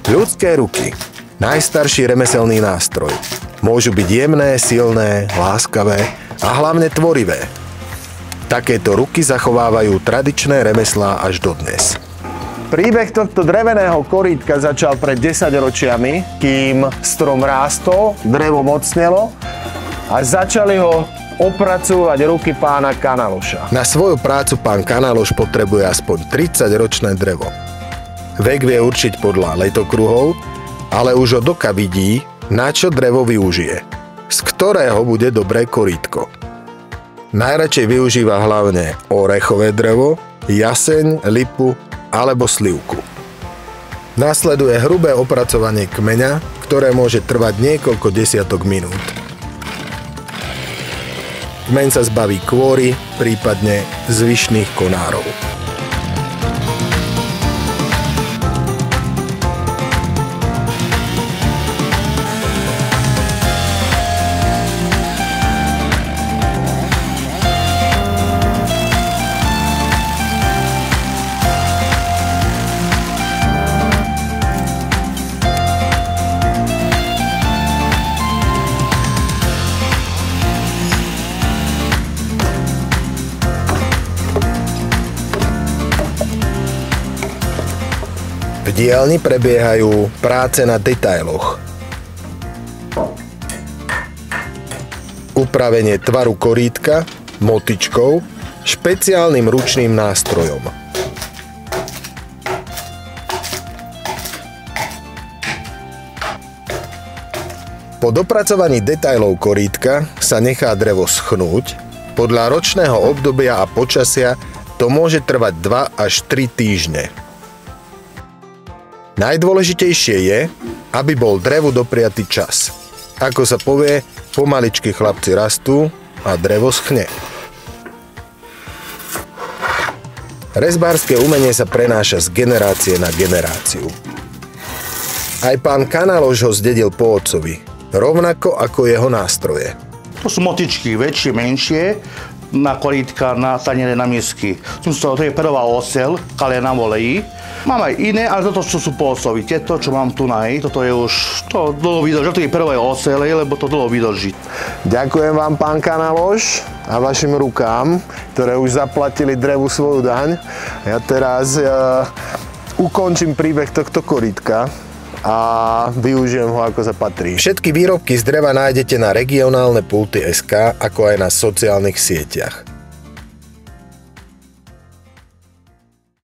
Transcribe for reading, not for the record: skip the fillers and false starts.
Ľudské ruky. Najstarší remeselný nástroj. Môžu byť jemné, silné, láskavé a hlavne tvorivé. Takéto ruky zachovávajú tradičné remeslá až dodnes. Príbeh tohto dreveného korítka začal pred 10 ročiami, kým strom rástol, drevo mocnelo a začali ho opracovať ruky pána Kanaloša. Na svoju prácu pán Kanaloš potrebuje aspoň 30-ročné drevo. Vek vie určiť podľa letokruhov, ale už od oka vidí, na čo drevo využije, z ktorého bude dobré korítko. Najradšej využíva hlavne orechové drevo, jaseň, lipu alebo slivku. Nasleduje hrubé opracovanie kmeňa, ktoré môže trvať niekoľko desiatok minút. Kmeň sa zbaví kôry, prípadne zvyšných konárov. V dielni prebiehajú práce na detailoch. Upravenie tvaru korítka motičkou, špeciálnym ručným nástrojom. Po dopracovaní detailov korítka sa nechá drevo schnúť. Podľa ročného obdobia a počasia to môže trvať 2 až 3 týždne. Najdôležitejšie je, aby bol drevu dopriaty čas. Ako sa povie, pomaličky chlapci rastú a drevo schne. Rezbárske umenie sa prenáša z generácie na generáciu. Aj pán Kanaloš ho zdedil po otcovi, rovnako ako jeho nástroje. To sú motičky, väčšie, menšie, na korítka, na taniere, na misky. To je prvá oseľ, kalena v oleji. Mám aj iné, ale toto sú po osovi. Tieto, čo mám tu na toto je už, to dlho vydrží. To je prvé osele, lebo to dlho vydrží. Ďakujem vám, pán Kanaloš, a vašim rukám, ktoré už zaplatili drevu svoju daň. Ja teraz ukončím príbeh tohto korítka a využijem ho, ako sa patrí. Všetky výrobky z dreva nájdete na regionálne pulty.sk, ako aj na sociálnych sieťach.